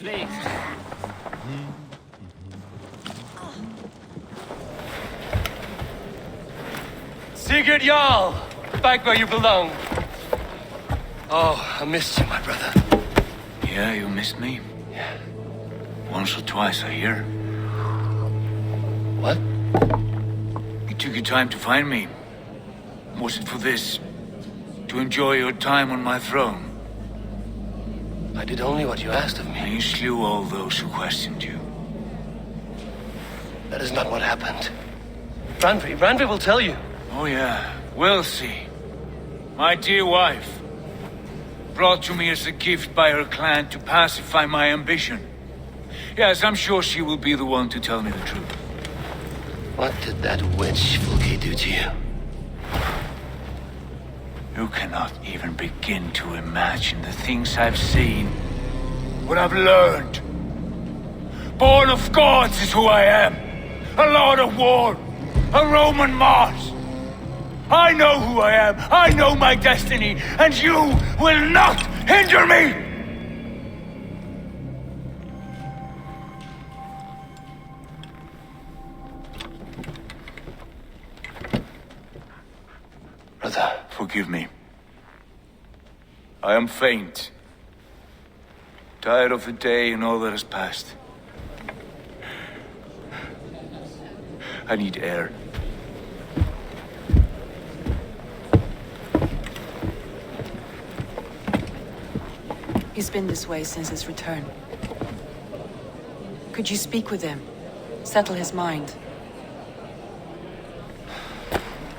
please. Sigurd Jarl! Back where you belong. Oh, I missed you, my brother. Yeah, you missed me? Yeah. Once or twice, I hear. What? You took your time to find me. Was it for this? To enjoy your time on my throne? I did only what you asked of me. And you slew all those who questioned you. That is not what happened. Randvi will tell you. Oh yeah, we'll see. My dear wife, brought to me as a gift by her clan to pacify my ambition. Yes, I'm sure she will be the one to tell me the truth. What did that witch Fulke do to you? You cannot even begin to imagine the things I've seen. What I've learned. Born of gods is who I am. A lord of war. A Roman Mars. I know who I am. I know my destiny. And you will not hinder me! Brother. Forgive me. I am faint. Tired of the day and all that has passed. I need air. He's been this way since his return. Could you speak with him? Settle his mind?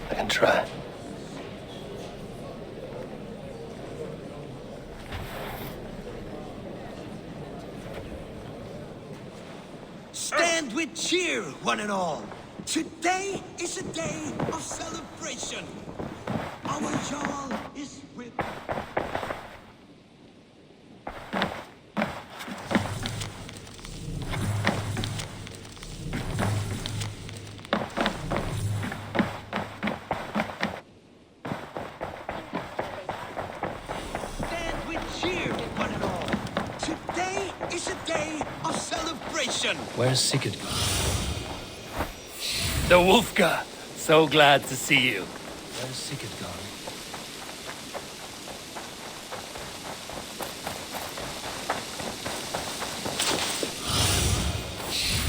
I can try. Stand with cheer, one and all. Today is a day of celebration. Our Jarl is with... Stand with cheer, one and all. Today is a day of celebration. Where's Sigurd gone? The Wolfgar! So glad to see you. Where's Sigurd gone?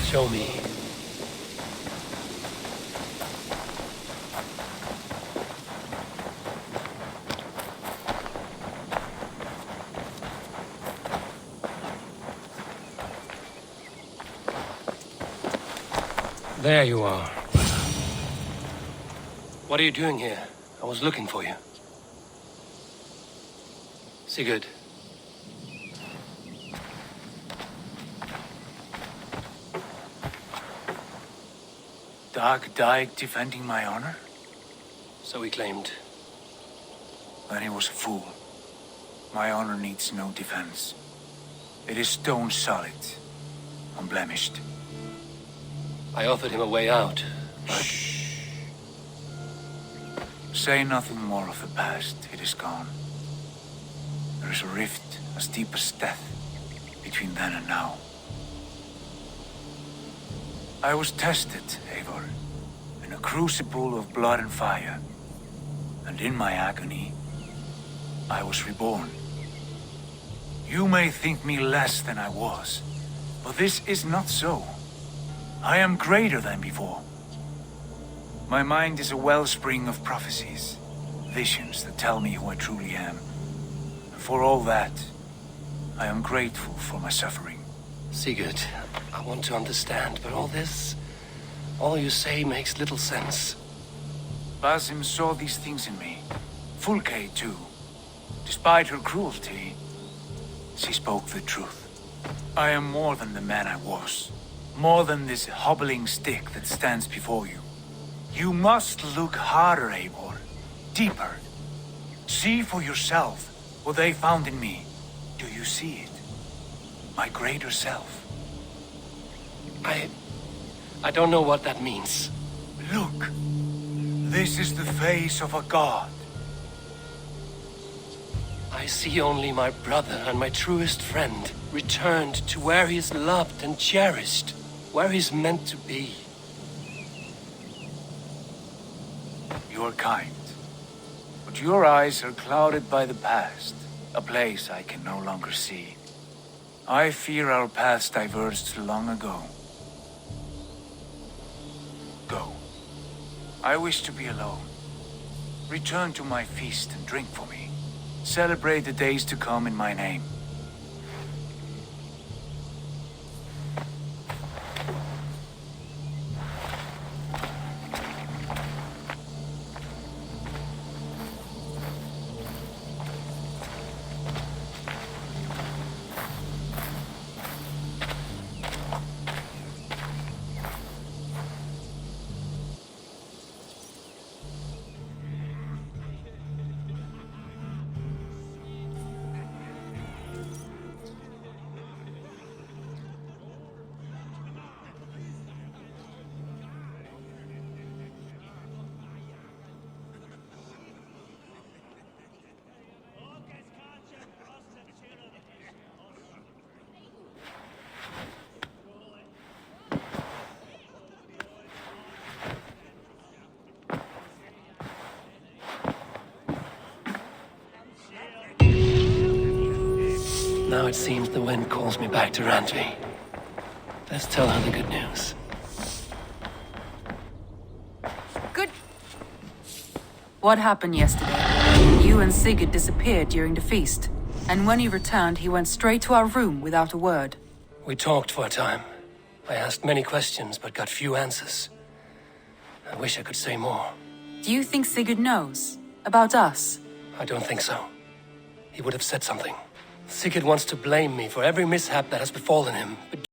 Show me. There you are. What are you doing here? I was looking for you. Sigurd. Dark Dyke defending my honor? So he claimed. Then he was a fool. My honor needs no defense. It is stone solid, unblemished. I offered him a way out, but... Shh. Say nothing more of the past. It is gone. There is a rift as deep as death between then and now. I was tested, Eivor, in a crucible of blood and fire. And in my agony, I was reborn. You may think me less than I was, but this is not so. I am greater than before. My mind is a wellspring of prophecies, visions that tell me who I truly am. And for all that, I am grateful for my suffering. Sigurd, I want to understand, but all you say makes little sense. Basim saw these things in me. Fulke, too. Despite her cruelty, she spoke the truth. I am more than the man I was. More than this hobbling stick that stands before you. You must look harder, Eivor. Deeper. See for yourself what they found in me. Do you see it? My greater self. I don't know what that means. Look. This is the face of a god. I see only my brother and my truest friend. returned to where he is loved and cherished, where he's meant to be. You're kind. But your eyes are clouded by the past, a place I can no longer see. I fear our paths diverged long ago. Go. I wish to be alone. Return to my feast and drink for me. Celebrate the days to come in my name. Now it seems the wind calls me back to Randvi. Let's tell her the good news. Good. What happened yesterday? You and Sigurd disappeared during the feast. And when you returned, he went straight to our room without a word. We talked for a time. I asked many questions, but got few answers. I wish I could say more. Do you think Sigurd knows? About us? I don't think so. He would have said something. Sigurd wants to blame me for every mishap that has befallen him, but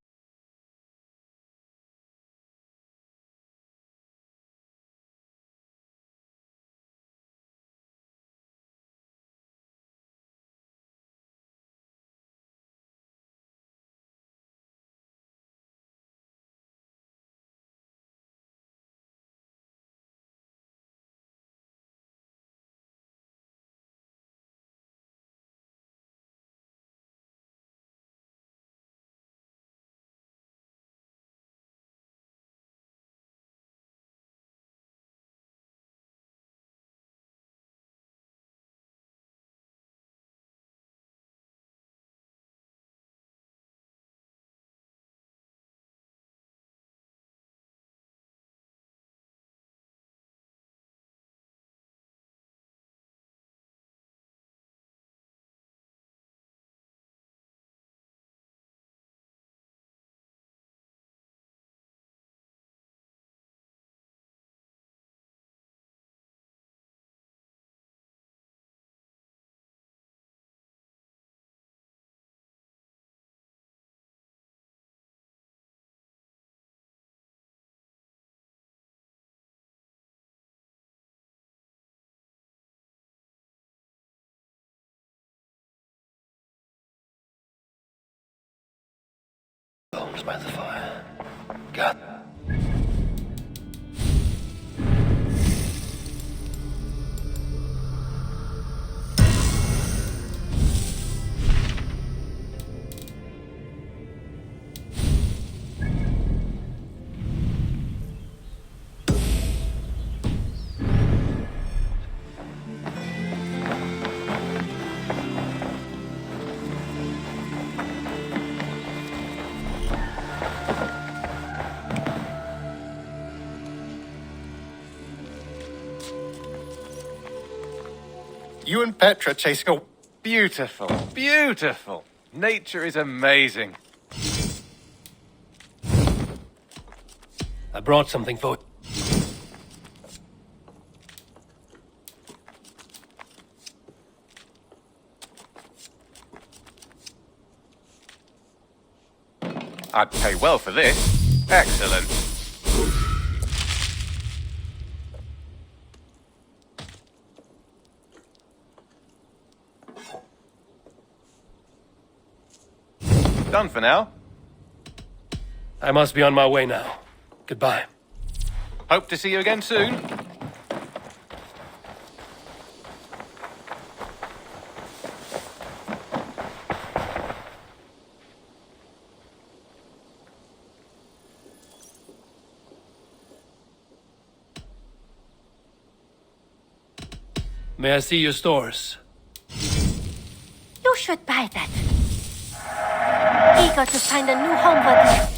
bones by the fire. God. You and Petra chasing a... Beautiful, beautiful. Nature is amazing. I brought something for... I'd pay well for this. Excellent. Done for now. I must be on my way now. Goodbye. Hope to see you again soon. May I see your stores? You should buy that. Eager to find a new home for them.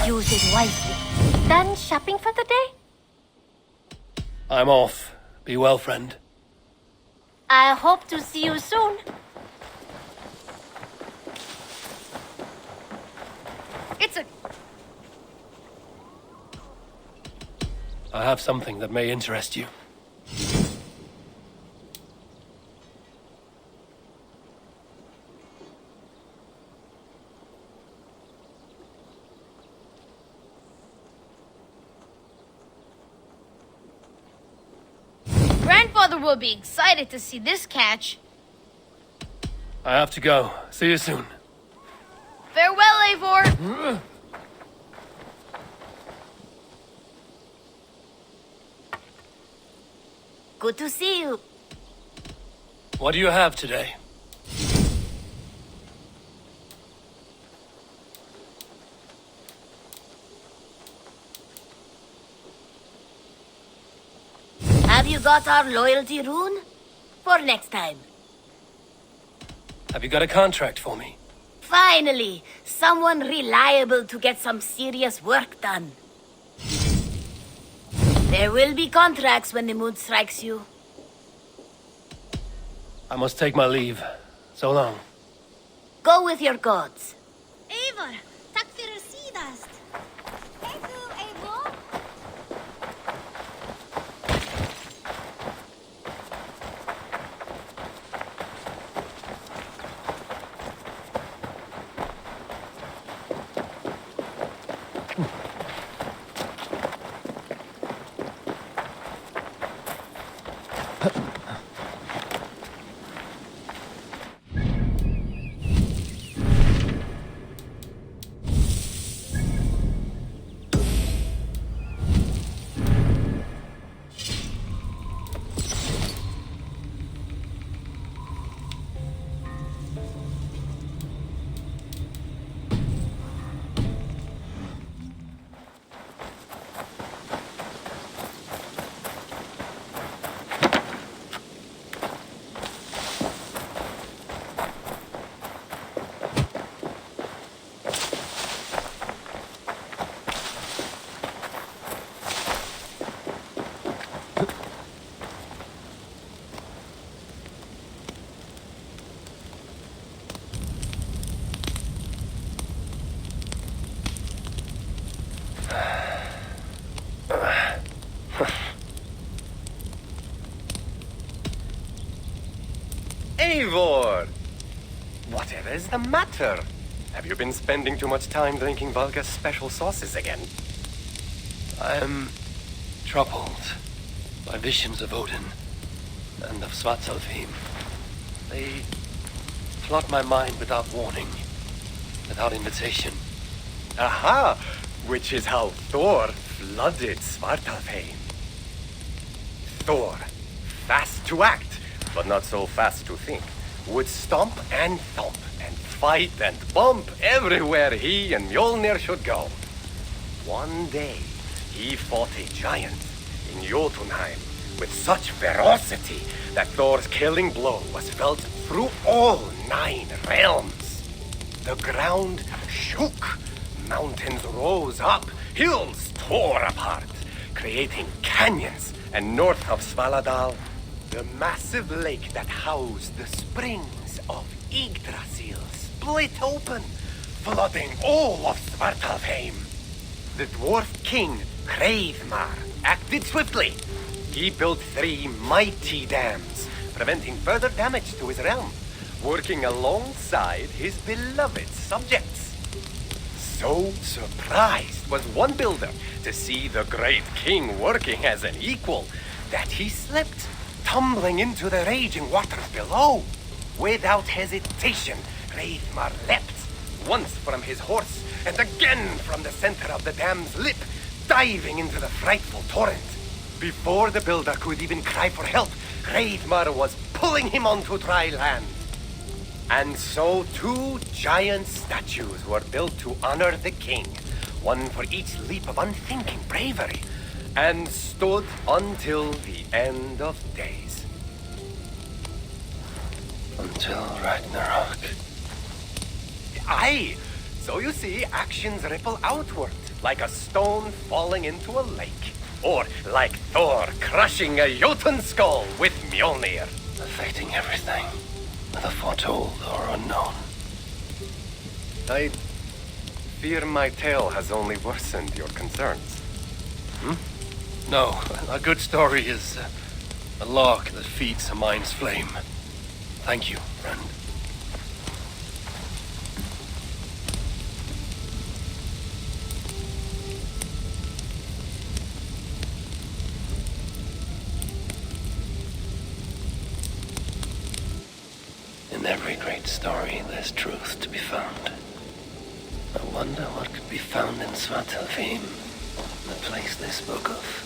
Use it wisely. Done shopping for the day? I'm off. Be well, friend. I hope to see you soon. It's a... I have something that may interest you. Grandfather will be excited to see this catch. I have to go. See you soon. Farewell, Eivor. Good to see you. What do you have today? Have you got our loyalty rune? For next time. Have you got a contract for me? Finally, someone reliable to get some serious work done. There will be contracts when the mood strikes you. I must take my leave. So long. Go with your gods. Eivor, tack för sidast. Hej du, Eivor. Eivor! Whatever is the matter? Have you been spending too much time drinking Valga's special sauces again? I am troubled by visions of Odin and of Svartalfheim. They flood my mind without warning, without invitation. Aha! Which is how Thor flooded Svartalfheim. Thor, fast to act, but not so fast to think, would stomp and thump and fight and bump everywhere he and Mjolnir should go. One day, he fought a giant in Jotunheim with such ferocity that Thor's killing blow was felt through all 9 realms. The ground shook, mountains rose up, hills tore apart, creating canyons, and north of Svaladal, the massive lake that housed the springs of Yggdrasil split open, flooding all of Svartalfheim. The dwarf king, Hreidmar, acted swiftly. He built 3 mighty dams, preventing further damage to his realm, working alongside his beloved subjects. So surprised was one builder to see the great king working as an equal that he slipped, tumbling into the raging waters below. Without hesitation, Hreidmar leapt, once from his horse, and again from the center of the dam's lip, diving into the frightful torrent. Before the builder could even cry for help, Hreidmar was pulling him onto dry land. And so 2 giant statues were built to honor the king, one for each leap of unthinking bravery, and stood until the end of days. Until Ragnarok. Aye! So you see, actions ripple outward, like a stone falling into a lake. Or like Thor crushing a Jotun skull with Mjolnir. Affecting everything, whether foretold or unknown. I fear my tale has only worsened your concerns. No, a good story is a log that feeds a mind's flame. Thank you, friend. In every great story, there's truth to be found. I wonder what could be found in Svartalfheim, the place they spoke of.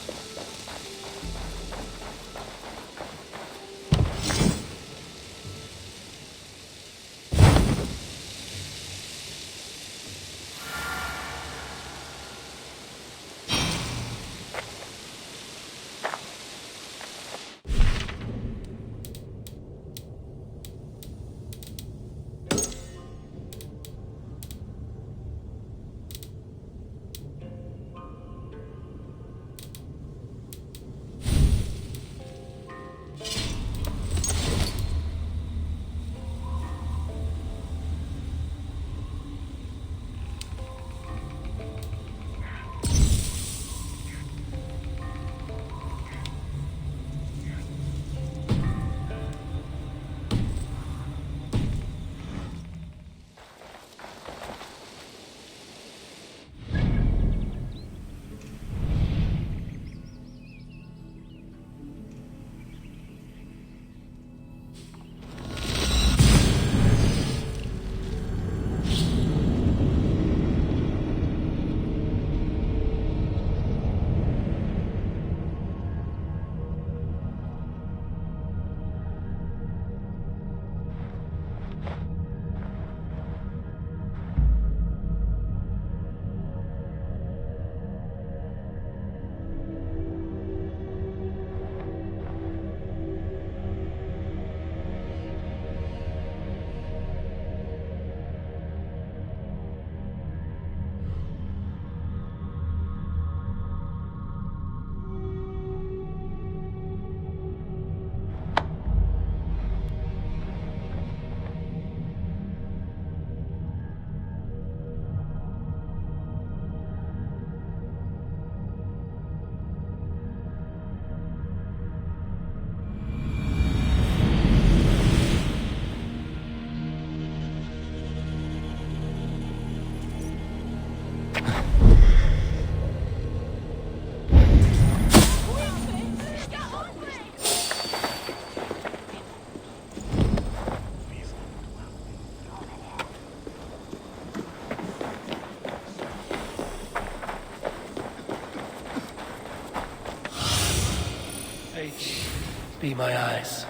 Be my eyes.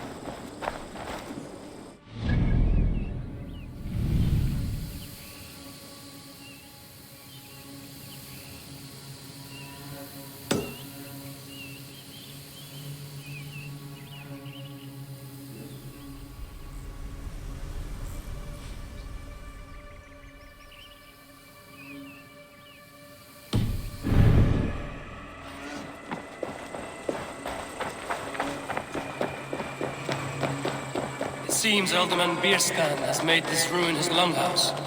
It seems Alderman Bierskan has made this ruin his longhouse.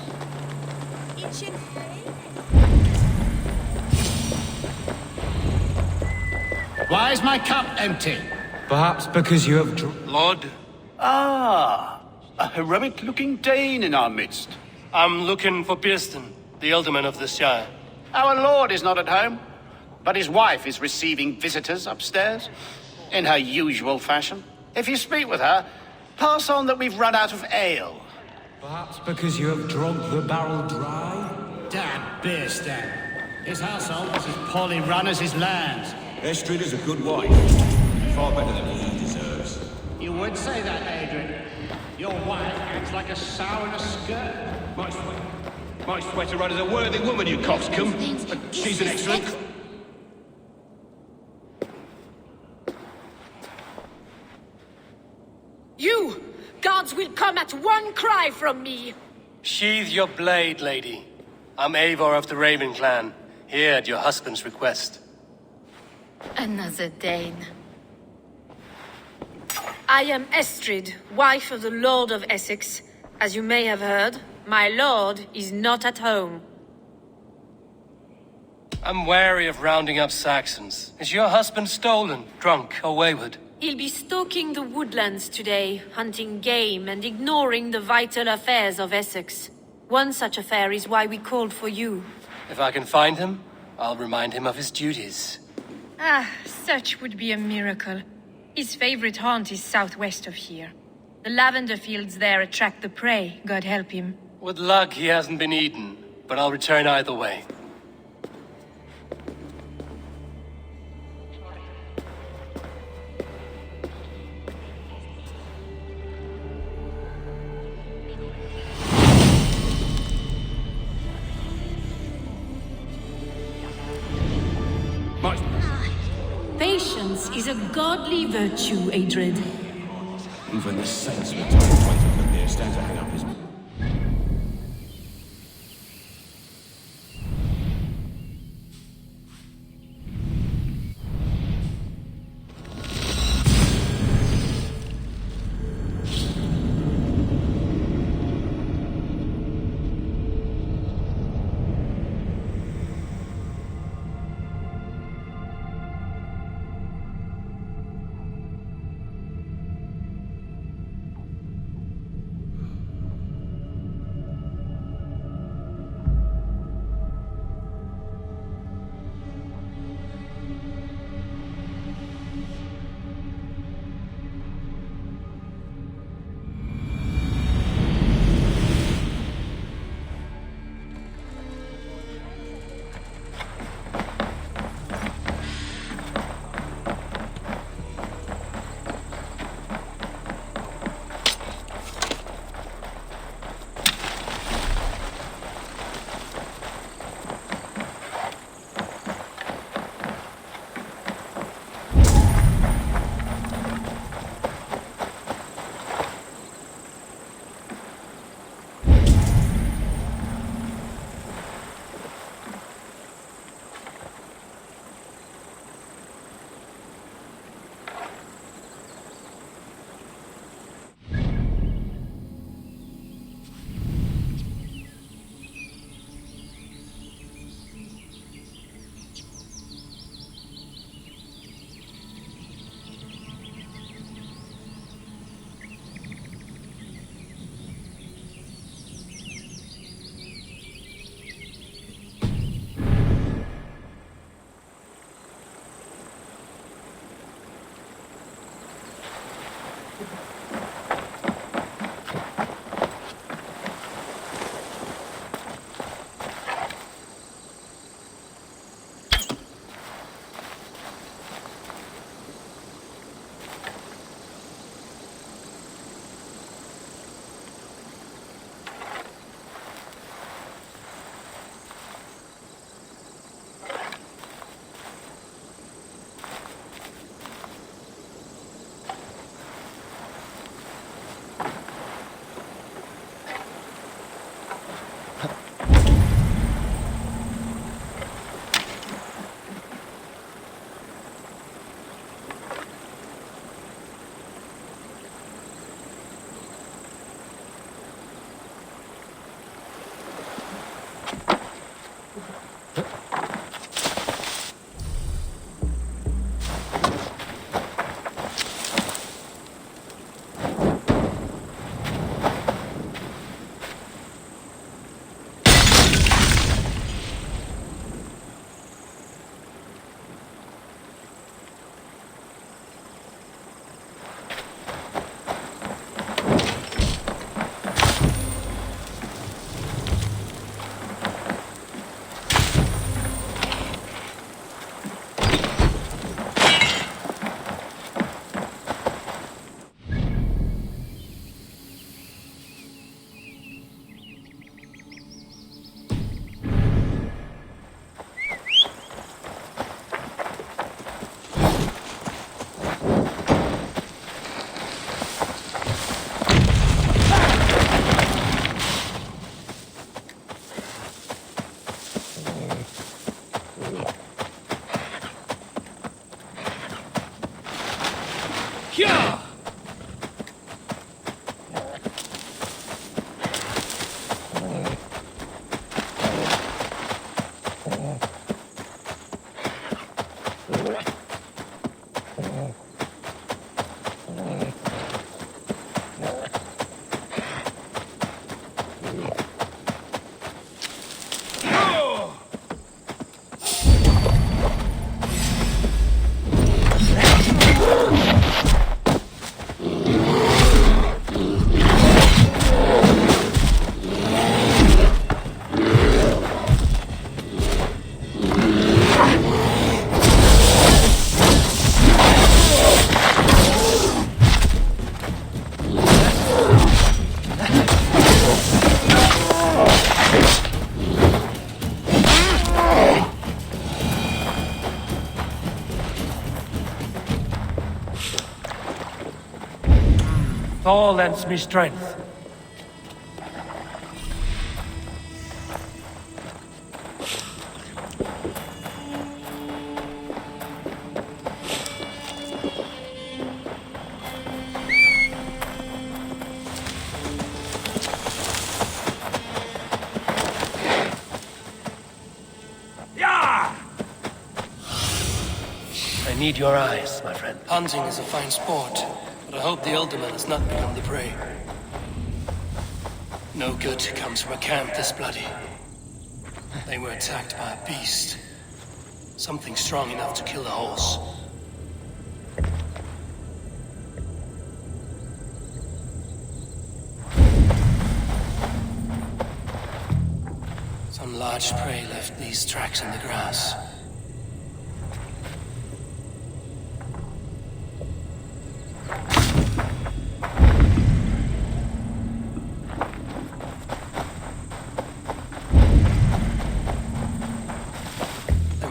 Why is my cup empty? Perhaps because you have Lord, Ah, a heroic-looking Dane in our midst. I'm looking for Bierston, the alderman of the Shire. Our lord is not at home, but his wife is receiving visitors upstairs, in her usual fashion. If you speak with her, Pass on that we've run out of ale. Perhaps because you have drunk the barrel dry? Damn beer stand. His household was as poorly run as his lands. Estrid is a good wife. Far better than he deserves. You would say that, Adrian. Your wife acts like a sow in a skirt. My sweater run is a worthy woman, you coxcomb. But she's an excellent... You! Guards will come at one cry from me! Sheathe your blade, lady. I'm Eivor of the Raven clan, here at your husband's request. Another Dane. I am Estrid, wife of the Lord of Essex. As you may have heard, my lord is not at home. I'm wary of rounding up Saxons. Is your husband stolen, drunk, or wayward? He'll be stalking the woodlands today, hunting game and ignoring the vital affairs of Essex. One such affair is why we called for you. If I can find him, I'll remind him of his duties. Ah, such would be a miracle. His favorite haunt is southwest of here. The lavender fields there attract the prey, God help him. With luck, he hasn't been eaten, but I'll return either way. Patience is a godly virtue, Adrid. Even the saints were told to wait for the beer stand to hang up his... Thor lends me strength. I need your eyes, my friend. Hunting is a fine sport, but I hope the Alderman has not become the prey. No good comes from a camp this bloody. They were attacked by a beast. Something strong enough to kill a horse. Some large prey left these tracks in the grass.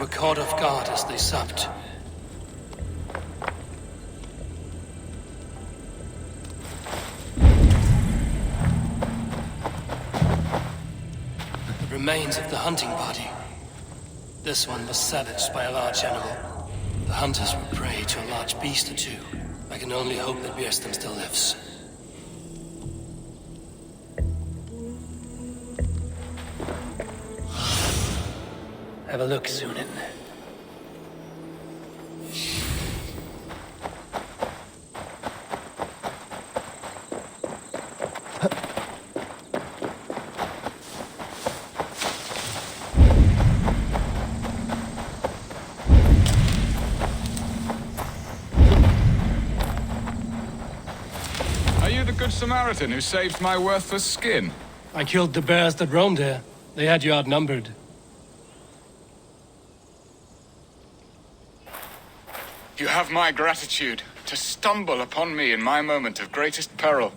Caught off guard as they supped. The remains of the hunting party. This one was savaged by a large animal. The hunters were prey to a large beast or two. I can only hope that Björsten still lives. Have a look, Sunan. Are you the Good Samaritan who saved my worthless skin? I killed the bears that roamed here. They had you outnumbered. You have my gratitude to stumble upon me in my moment of greatest peril.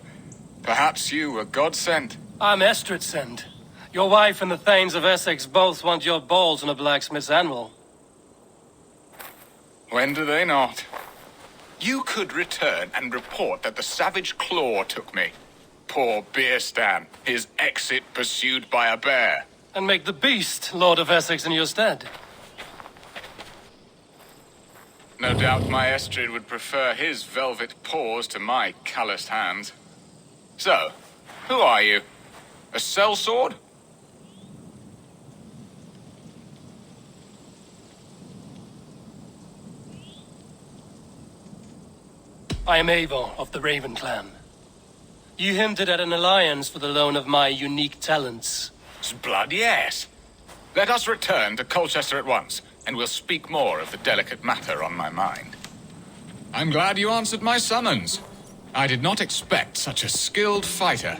Perhaps you were God-sent. I'm Estrid sent. Your wife and the Thanes of Essex both want your balls on a blacksmith's anvil. When do they not? You could return and report that the savage claw took me. Poor Björsten, his exit pursued by a bear. And make the beast Lord of Essex in your stead. No doubt my Estrid would prefer his velvet paws to my calloused hands. So, who are you? A sellsword? I am Eivor of the Raven clan. You hinted at an alliance for the loan of my unique talents. Blood, yes. Let us return to Colchester at once, and we'll speak more of the delicate matter on my mind. I'm glad you answered my summons. I did not expect such a skilled fighter.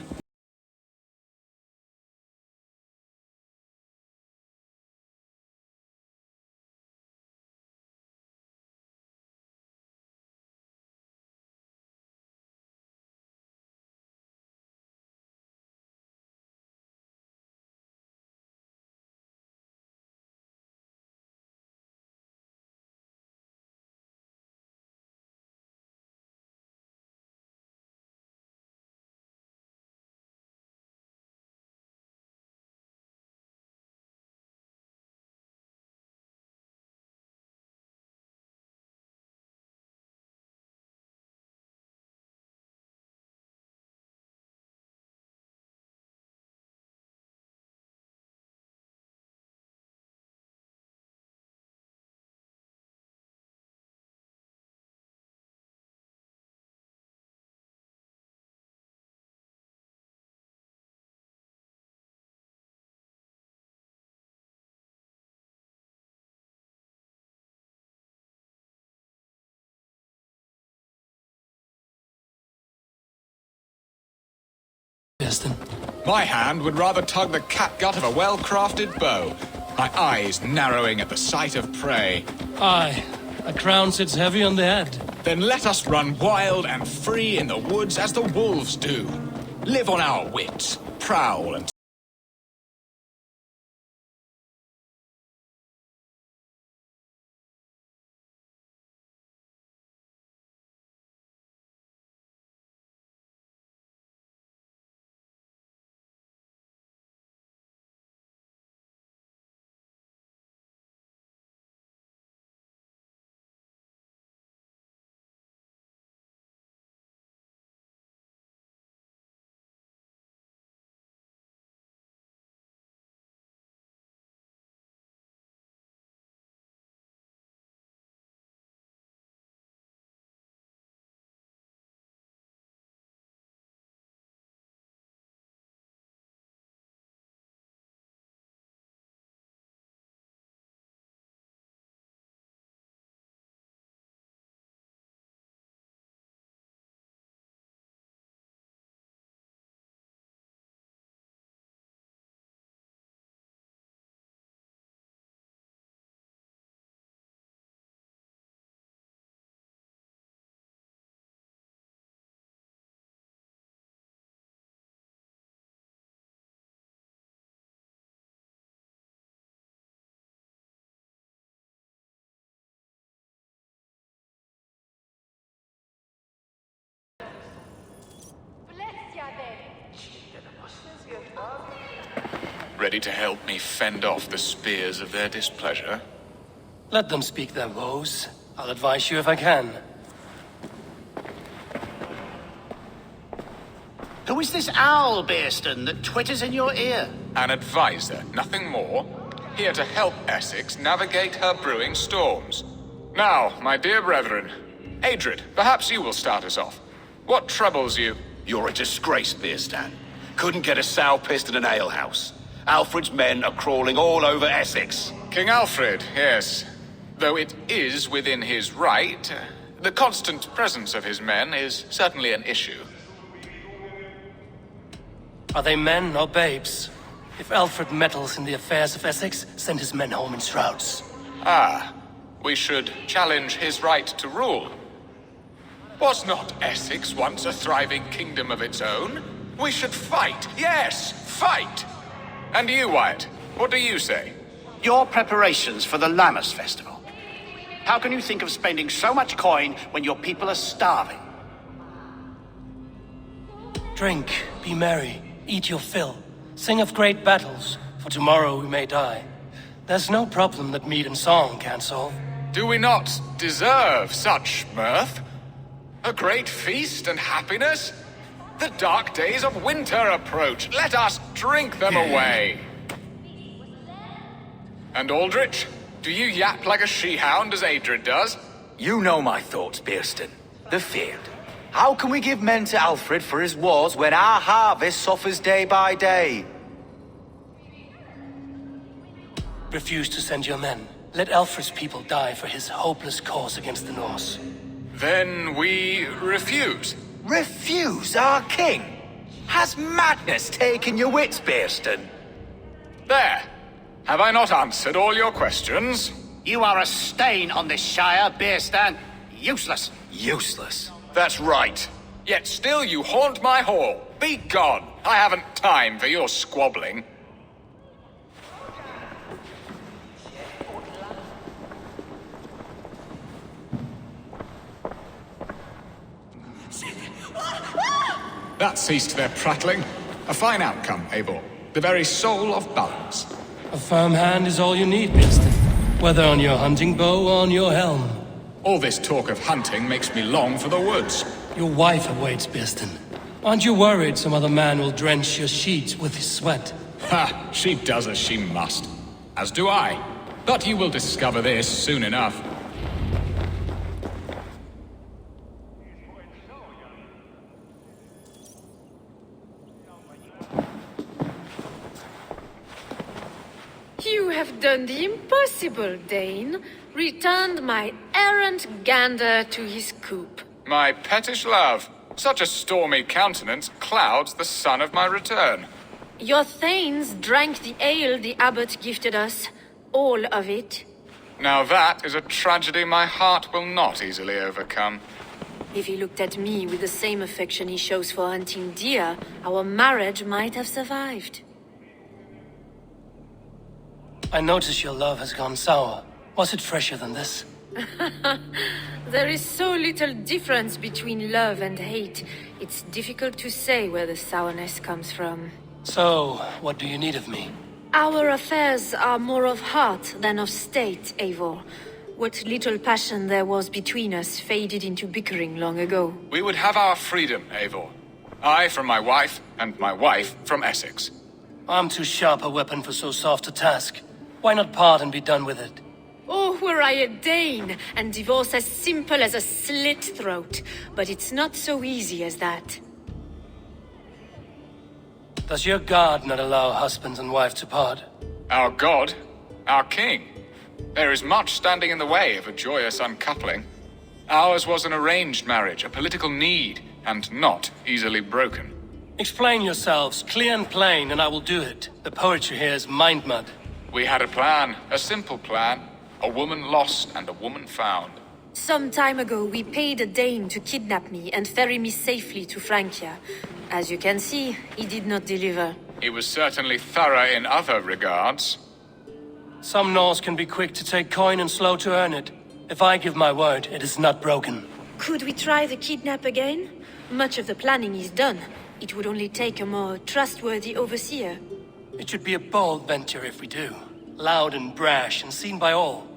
Birston? My hand would rather tug the catgut of a well-crafted bow, my eyes narrowing at the sight of prey. Aye, a crown sits heavy on the head. Then let us run wild and free in the woods as the wolves do. Live on our wits, prowl and... Ready to help me fend off the spears of their displeasure? Let them speak their woes. I'll advise you if I can. Who is this owl, Birston, that twitters in your ear? An advisor, nothing more. Here to help Essex navigate her brewing storms. Now, my dear brethren, Adrid, perhaps you will start us off. What troubles you? You're a disgrace, Birston. Couldn't get a sow pissed in an alehouse. Alfred's men are crawling all over Essex. King Alfred, yes. Though it is within his right, the constant presence of his men is certainly an issue. Are they men or babes? If Alfred meddles in the affairs of Essex, send his men home in shrouds. Ah, we should challenge his right to rule. Was not Essex once a thriving kingdom of its own? We should fight, yes, fight! And you, Wyatt, what do you say? Your preparations for the Lammas festival. How can you think of spending so much coin when your people are starving? Drink, be merry, eat your fill. Sing of great battles, for tomorrow we may die. There's no problem that meat and song can't solve. Do we not deserve such mirth? A great feast and happiness? The dark days of winter approach. Let us drink them away. And Aldrich, do you yap like a she-hound as Adrid does? You know my thoughts, Birston. The field. How can we give men to Alfred for his wars when our harvest suffers day by day? Refuse to send your men. Let Alfred's people die for his hopeless cause against the Norse. Then we refuse. Refuse our king? Has madness taken your wits, Birston? There. Have I not answered all your questions? You are a stain on this shire, Birston. Useless. Useless? That's right. Yet still you haunt my hall. Be gone. I haven't time for your squabbling. That ceased their prattling. A fine outcome, Eivor. The very soul of balance. A firm hand is all you need, Birston. Whether on your hunting bow or on your helm. All this talk of hunting makes me long for the woods. Your wife awaits, Birston. Aren't you worried some other man will drench your sheets with his sweat? Ha! She does as she must. As do I. But you will discover this soon enough. You have done the impossible, Dane. Returned my errant gander to his coop. My pettish love. Such a stormy countenance clouds the sun of my return. Your thanes drank the ale the abbot gifted us. All of it. Now that is a tragedy my heart will not easily overcome. If he looked at me with the same affection he shows for hunting deer, our marriage might have survived. I notice your love has gone sour. Was it fresher than this? There is so little difference between love and hate. It's difficult to say where the sourness comes from. So, what do you need of me? Our affairs are more of heart than of state, Eivor. What little passion there was between us faded into bickering long ago. We would have our freedom, Eivor. I from my wife, and my wife from Essex. I'm too sharp a weapon for so soft a task. Why not part and be done with it? Oh, were I a Dane, and divorce as simple as a slit throat. But it's not so easy as that. Does your god not allow husbands and wife to part? Our god? Our king? There is much standing in the way of a joyous uncoupling. Ours was an arranged marriage, a political need, and not easily broken. Explain yourselves, clear and plain, and I will do it. The poetry here is mind mud. We had a plan, a simple plan. A woman lost and a woman found. Some time ago, we paid a Dane to kidnap me and ferry me safely to Francia. As you can see, he did not deliver. He was certainly thorough in other regards. Some Norse can be quick to take coin and slow to earn it. If I give my word, it is not broken. Could we try the kidnap again? Much of the planning is done. It would only take a more trustworthy overseer. It should be a bold venture if we do. Loud and brash and seen by all.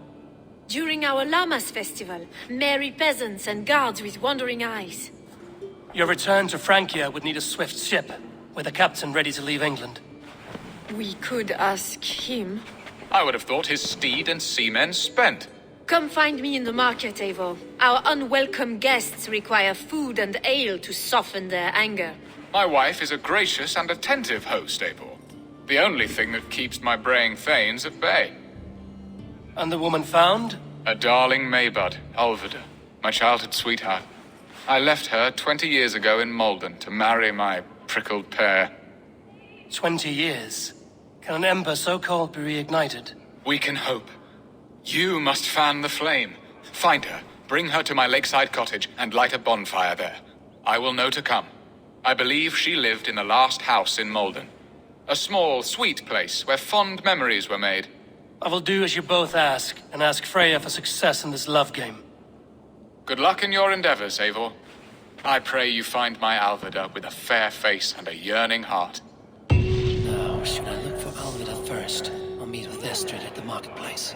During our Llamas festival, merry peasants and guards with wandering eyes. Your return to Francia would need a swift ship, with a captain ready to leave England. We could ask him. I would have thought his steed and seamen spent. Come find me in the market, Eivor. Our unwelcome guests require food and ale to soften their anger. My wife is a gracious and attentive host, Eivor. The only thing that keeps my braying thanes at bay. And the woman found? A darling Maybud, Alvida, my childhood sweetheart. I left her 20 years ago in Malden to marry my prickled pear. 20 years? Can an ember so cold be reignited? We can hope. You must fan the flame. Find her, bring her to my lakeside cottage, and light a bonfire there. I will know to come. I believe she lived in the last house in Malden. A small, sweet place where fond memories were made. I will do as you both ask, and ask Freya for success in this love game. Good luck in your endeavors, Eivor. I pray you find my Alvida with a fair face and a yearning heart. Now, should I look for Alvida first, or meet with Estrid at the marketplace?